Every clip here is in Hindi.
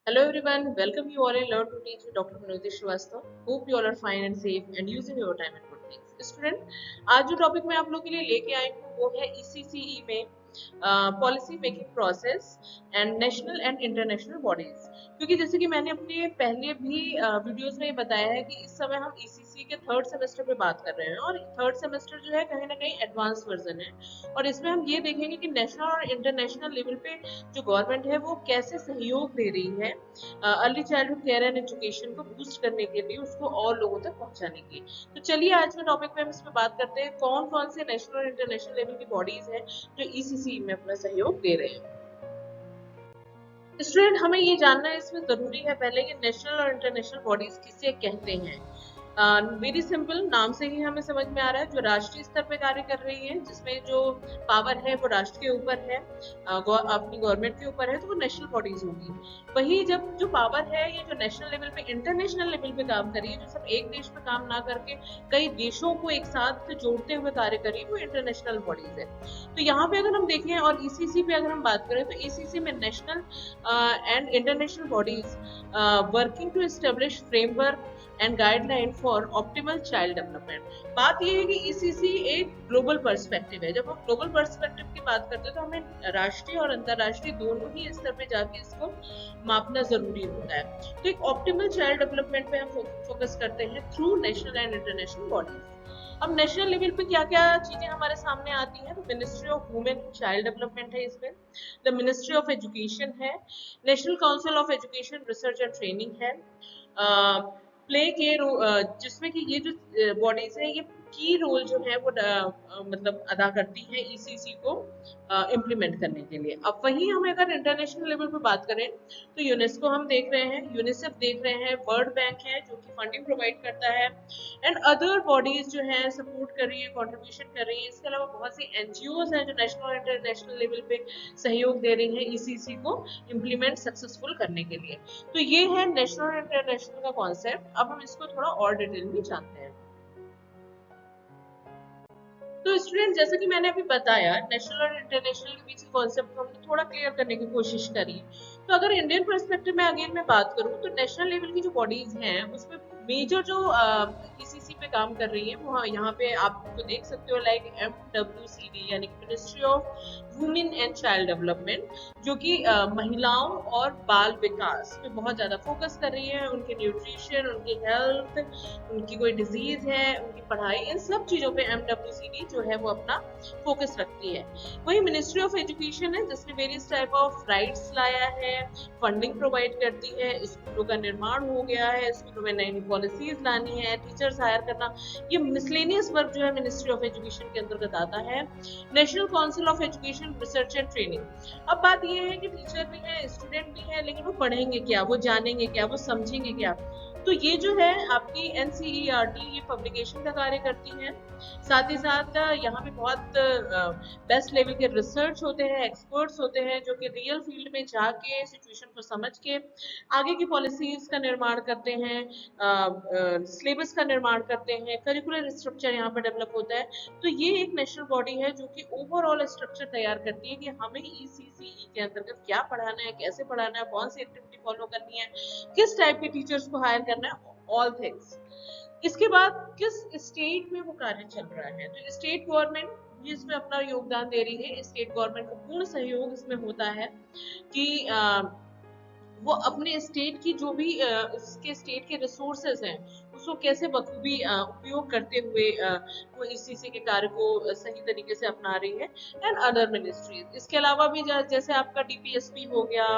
Hello everyone, welcome you all in Learn to Teach with Dr. Manoj Srivastava. Hope you all are fine and safe and using your time and good things. Student, आज जो टॉपिक मैं आप लोगों के लिए लेके आई हूँ वो है ECCE में policy making process and national and international bodies. क्योंकि जैसे कि मैंने अपने पहले भी वीडियोस में बताया है कि इस समय हम ECC के थर्ड सेमेस्टर पे बात कर रहे हैं और थर्ड सेमेस्टर जो है कहीं ना कहीं एडवांस वर्जन है और इसमें हम ये देखेंगे कि नेशनल और इंटरनेशनल लेवल पे जो गवर्नमेंट है वो कैसे सहयोग दे रही है early childhood care and education को बूस्ट करने के लिए, उसको और लोगों तक पहुंचाने के लिए। तो चलिए आज के टॉपिक में हम इसमें बात करते हैं कौन कौन से नेशनल और इंटरनेशनल लेवल की बॉडीज हैं जो ECC में अपना सहयोग दे रहे हैं। स्टूडेंट, हमें ये जानना है इसमें जरूरी है पहले कि नेशनल और इंटरनेशनल बॉडीज किसे कहते हैं। वेरी सिंपल, नाम से ही हमें समझ में आ रहा है जो राष्ट्रीय स्तर पे कार्य कर रही है, जिसमें जो पावर है वो राष्ट्र के ऊपर है, अपनी गवर्नमेंट के ऊपर है, तो वो नेशनल बॉडीज होगी। वही जब जो पावर है ये जो नेशनल लेवल पे इंटरनेशनल लेवल पे काम कर रही है, जो सब एक देश पे काम ना करके कई देशों को एक साथ जोड़ते हुए कार्य कर रही है, वो इंटरनेशनल बॉडीज है। तो यहाँ पे अगर हम देखें और ECC पे अगर हम बात करें तो ECC में national and international bodies working to establish framework and guideline for optimal child development. बात यह है कि ECC एक ग्लोबल पर्सपेक्टिव है। जब हम ग्लोबल पर्सपेक्टिव की बात करते हैं तो हमें राष्ट्रीय और अंतर्राष्ट्रीय दोनों ही स्तर पे जाके इसको मापना जरूरी होता है। तो एक ऑप्टिमल चाइल्ड डेवलपमेंट पे हम फोकस करते हैं through national and international bodies. अब नेशनल लेवल पे क्या क्या चीजें हमारे सामने आती हैं, तो ministry of women child development है इसमें, द मिनिस्ट्री ऑफ एजुकेशन है, national council of education research and training है, प्ले के जिसमें कि ये जो बॉडीज है ये की रोल जो है वो मतलब अदा करती है ECC को इम्प्लीमेंट करने के लिए। अब वही हम अगर इंटरनेशनल लेवल पे बात करें तो यूनेस्को हम देख रहे हैं, यूनिसेफ देख रहे हैं, वर्ल्ड बैंक है जो कि फंडिंग प्रोवाइड करता है एंड अदर बॉडीज जो है सपोर्ट कर रही है, कंट्रीब्यूशन कर रही है। इसके अलावा बहुत सी NGOs हैं जो नेशनल और इंटरनेशनल लेवल पे सहयोग दे रही है ECC को इम्प्लीमेंट सक्सेसफुल करने के लिए। तो ये है नेशनल और इंटरनेशनल का कॉन्सेप्ट। अब हम इसको थोड़ा और डिटेल में जानते हैं। तो स्टूडेंट, जैसे कि मैंने अभी बताया नेशनल और इंटरनेशनल के बीच कॉन्सेप्ट को हमने थोड़ा क्लियर करने की कोशिश करी। तो अगर इंडियन पर्सपेक्टिव में अगेन मैं बात करूं तो नेशनल लेवल की जो बॉडीज हैं उसमें मेजर जो ECC पे काम कर रही है वो यहाँ पे आप तो देख सकते हो, लाइक MWCD यानी कि ministry of women and child development, जो कि महिलाओं और बाल विकास पे बहुत ज्यादा फोकस कर रही है। उनके न्यूट्रिशन, उनकी हेल्थ, उनकी कोई डिजीज है, उनकी पढ़ाई, इन सब चीजों पे MWCD जो है वो अपना फोकस रखती है। वही मिनिस्ट्री ऑफ एजुकेशन है जिसने वेरियस टाइप ऑफ राइट्स लाया है, फंडिंग प्रोवाइड करती है, स्कूलों का निर्माण हो गया है, स्कूलों में नई नई पॉलिसीज लानी है, टीचर्स हायर करना, ये मिसलेनियस वर्क जो है मिनिस्ट्री ऑफ एजुकेशन के अंतर्गत आता है। National council of education research and training. अब बात ये है कि टीचर भी है, स्टूडेंट भी है, लेकिन वो पढ़ेंगे क्या, वो जानेंगे क्या, वो समझेंगे क्या। तो ये जो है आपकी NCERT ये पब्लिकेशन का कार्य करती है। साथ ही साथ यहाँ पे बहुत बेस्ट लेवल के रिसर्च होते हैं, एक्सपर्ट्स होते हैं जो कि रियल फील्ड में जाके सिचुएशन को समझ के आगे की पॉलिसीज का निर्माण करते हैं, सिलेबस का निर्माण करते हैं, करिकुलर स्ट्रक्चर यहाँ पर डेवलप होता है। तो ये एक नेशनल बॉडी है जो कि ओवरऑल स्ट्रक्चर तैयार करती है कि हमें ECCE के अंतर्गत क्या पढ़ाना है, कैसे पढ़ाना है, कौन सी एक्टिविटी फॉलो करनी है, किस टाइप के टीचर्स को हायर करना है, ऑल थिंग्स। इसके बाद किस स्टेट में वो कार्य चल रहा है, तो स्टेट गवर्नमेंट भी इसमें अपना योगदान दे रही है। स्टेट गवर्नमेंट को पूर्ण सहयोग इसमें होता है कि वो अपने स्टेट की जो भी उसके स्टेट के रिसोर्सेज हैं उसको कैसे बखूबी उपयोग करते हुए वो ECC के कार्य को सही तरीके से अपना रही है एंड अदर मिनिस्ट्रीज। इसके अलावा भी जैसे आपका DPSP हो गया,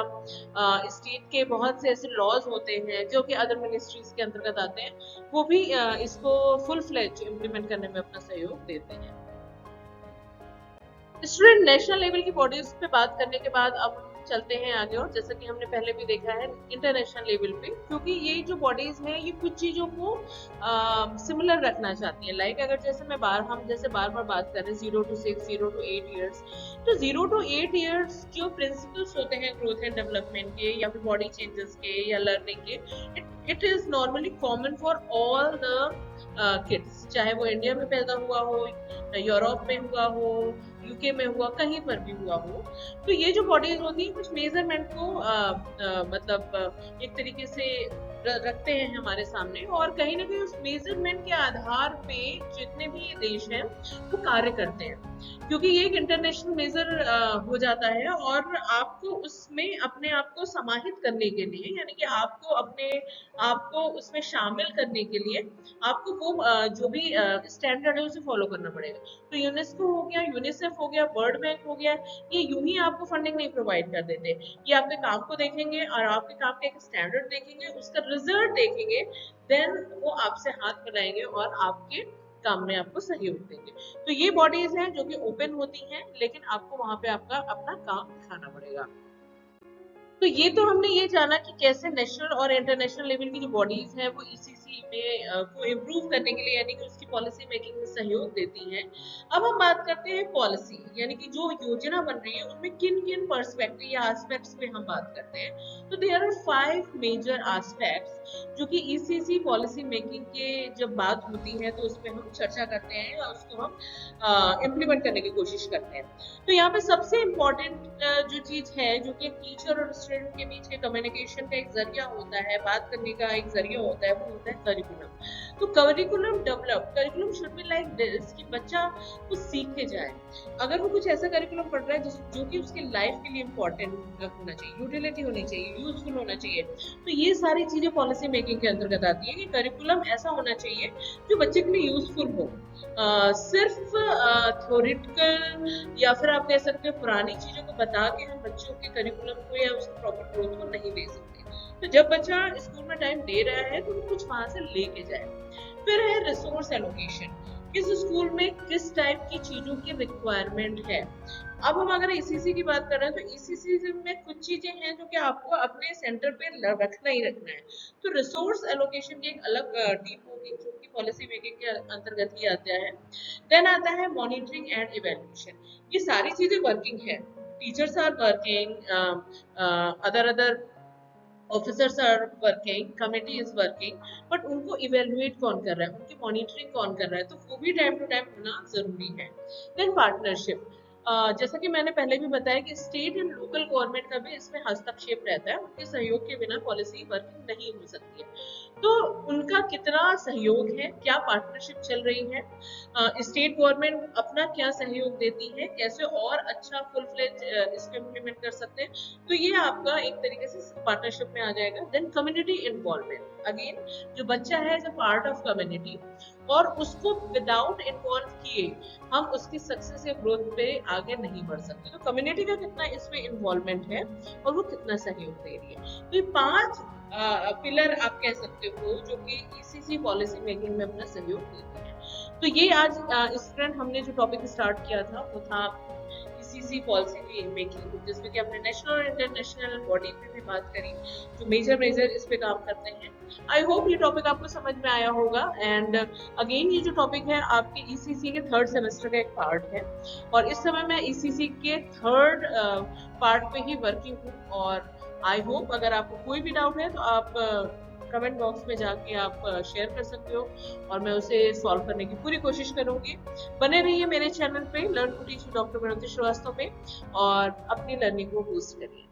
स्टेट के बहुत से ऐसे लॉज होते हैं जो कि अदर मिनिस्ट्रीज के अंतर्गत आते हैं, वो भी इसको फुल फ्लेज इम्प्लीमेंट करने में अपना सहयोग देते हैं। स्टूडेंट, नेशनल लेवल की बॉडीज पे बात करने के बाद अब चलते हैं आगे, और जैसा कि हमने पहले भी देखा है इंटरनेशनल लेवल पे, क्योंकि ये जो बॉडीज हैं ये कुछ चीजों को सिमिलर रखना चाहती है। लाइक अगर जैसे हम जैसे बार बार बात कर रहे हैं 0 to 6, 0 to 8 ईयर्स, तो 0 to 8 ईयर्स जो प्रिंसिपल्स होते हैं ग्रोथ एंड डेवलपमेंट के या फिर बॉडी चेंजेस के या लर्निंग के, it is normally common for all the kids, चाहे वो इंडिया में पैदा हुआ हो, यूरोप में हुआ हो यूके में हुआ, कहीं पर भी हुआ हो, तो ये जो बॉडीज होती है कुछ मेजरमेंट को मतलब एक तरीके से रखते हैं हमारे सामने, और कहीं ना कहीं उस मेजरमेंट के आधार पे जितने भी ये देश हैं वो कार्य करते हैं, क्योंकि ये एक इंटरनेशनल मेजर हो जाता है, और आपको उसमें अपने आप को समाहित करने के लिए, यानी कि आपको अपने आप को उसमें शामिल करने के लिए आपको वो जो भी स्टैंडर्ड है उसे फॉलो करना पड़ेगा। तो यूनेस्को हो गया, यूनिसेफ हो गया, वर्ल्ड बैंक हो गया, ये यूं ही आपको फंडिंग नहीं प्रोवाइड कर देते। ये आपके काम को देखेंगे और आपके काम के एक स्टैंडर्ड देखेंगे, उसका रिजल्ट देखेंगे, देन वो आपसे हाथ मिलाएंगे और आपके काम में आपको सहयोग देंगे। तो ये बॉडीज हैं जो कि ओपन होती हैं, लेकिन आपको वहां पे आपका अपना काम दिखाना पड़ेगा। तो ये तो हमने ये जाना कि कैसे नेशनल और इंटरनेशनल लेवल की जो बॉडीज हैं वो ईसीसी में को इम्प्रूव करने के लिए, यानी कि उसकी पॉलिसी मेकिंग में सहयोग देती हैं। अब हम बात करते हैं पॉलिसी, यानी कि जो योजना बन रही है उनमें किन किन पर्सपेक्टिव या एस्पेक्ट्स पे हम बात करते हैं। तो देयर आर 5 मेजर एस्पेक्ट्स जो कि ईसीसी पॉलिसी मेकिंग के जब बात होती है तो उस पर हम चर्चा करते हैं और उसको हम इम्प्लीमेंट करने की कोशिश करते हैं। तो यहाँ पे सबसे इम्पोर्टेंट जो चीज है, जो कि टीचर और स्टूडेंट के बीच के कम्युनिकेशन का एक जरिया होता है, बात करने का एक जरिया होता है, वो होता है करिकुलम। तो curriculum should be like this कि बच्चा कुछ सीखे जाए। अगर वो कुछ ऐसा करिकुलम पढ़ रहा है जो कि उसके लाइफ के लिए इम्पोर्टेंट होना चाहिए, यूटिलिटी होनी चाहिए, यूजफुल होना चाहिए, तो ये सारी चीजें पॉलिसी मेकिंग के अंतर्गत आती है कि करिकुलम ऐसा होना चाहिए जो बच्चे के लिए यूजफुल हो। सिर्फ थ्योरेटिकल या फिर आप कह सकते हो पुरानी चीजों को बता के हम बच्चों के करिकुलम को या उसकी प्रॉपर ग्रोथ को नहीं दे सकते। तो जब बच्चा स्कूल में टाइम दे रहा है तो वो कुछ वहां से लेके जाए। फिर है रिसोर्स एलोकेशन, किस स्कूल में किस टाइप की चीजों की रिक्वायरमेंट है। अब हम अगर ईसीसी की बात कर रहे हैं तो ईसीसी में कुछ चीजें हैं जो कि आपको अपने सेंटर पे रखना ही रखना है। तो रिसोर्स एलोकेशन की एक अलग टीम होगी जो कि पॉलिसी मेकिंग के अंतर्गत ही आता है। देन आता है मॉनिटरिंग एंड इवैल्यूएशन, ये सारी चीजें वर्किंग है, teachers are working, other officers are working, committee is working, but उनको इवेल्युएट कौन कर रहा है, उनकी मॉनिटरिंग कौन कर रहा है, तो वो भी टाइम टू टाइम होना जरूरी है। देन पार्टनरशिप, जैसा कि मैंने पहले भी बताया कि स्टेट एंड लोकल गवर्नमेंट का भी इसमें हस्तक्षेप रहता है, उनके सहयोग के बिना पॉलिसी वर्किंग नहीं हो सकती है। तो उनका कितना सहयोग है, क्या पार्टनरशिप चल रही है, स्टेट गवर्नमेंट अपना क्या सहयोग देती है, कैसे और अच्छा फुल फ्लेज इसको इम्प्लीमेंट कर सकते हैं, तो ये आपका एक तरीके से पार्टनरशिप में आ जाएगा। देन कम्युनिटी इन्वॉल्वमेंट, अगेन जो बच्चा है as a part of community, और उसको विदाउट इन्वॉल्व किए हम उसकी सक्सेस या ग्रोथ पे आगे नहीं बढ़ सकते। तो कम्युनिटी का कितना इसमें इन्वॉल्वमेंट है और वो कितना सहयोग दे रही है। तो ये 5 पिलर आप कह सकते हो जो कि ईसीसी पॉलिसी मेकिंग में अपना सहयोग देती है। तो ये आज स्टूडेंट हमने जो टॉपिक स्टार्ट किया था वो था ईसीसी पॉलिसी मेकिंग, जिसमें कि अपने नेशनल और इंटरनेशनल बॉडी पे भी बात करी जो मेजर इस पे काम करते हैं। आई होप ये टॉपिक आपको समझ में आया होगा। एंड अगेन ये जो टॉपिक है आपके ईसीसी के 3rd सेमेस्टर का एक पार्ट है, और इस समय मैं ईसीसी के 3rd पार्ट पे ही वर्किंग हूँ। और आई होप अगर आपको कोई भी डाउट है तो आप कमेंट बॉक्स में जाके आप शेयर कर सकते हो और मैं उसे सॉल्व करने की पूरी कोशिश करूंगी। बने रहिए मेरे चैनल पे learn to teach doctor Vinoti Srivastava पे और अपनी लर्निंग को बूस्ट करिए।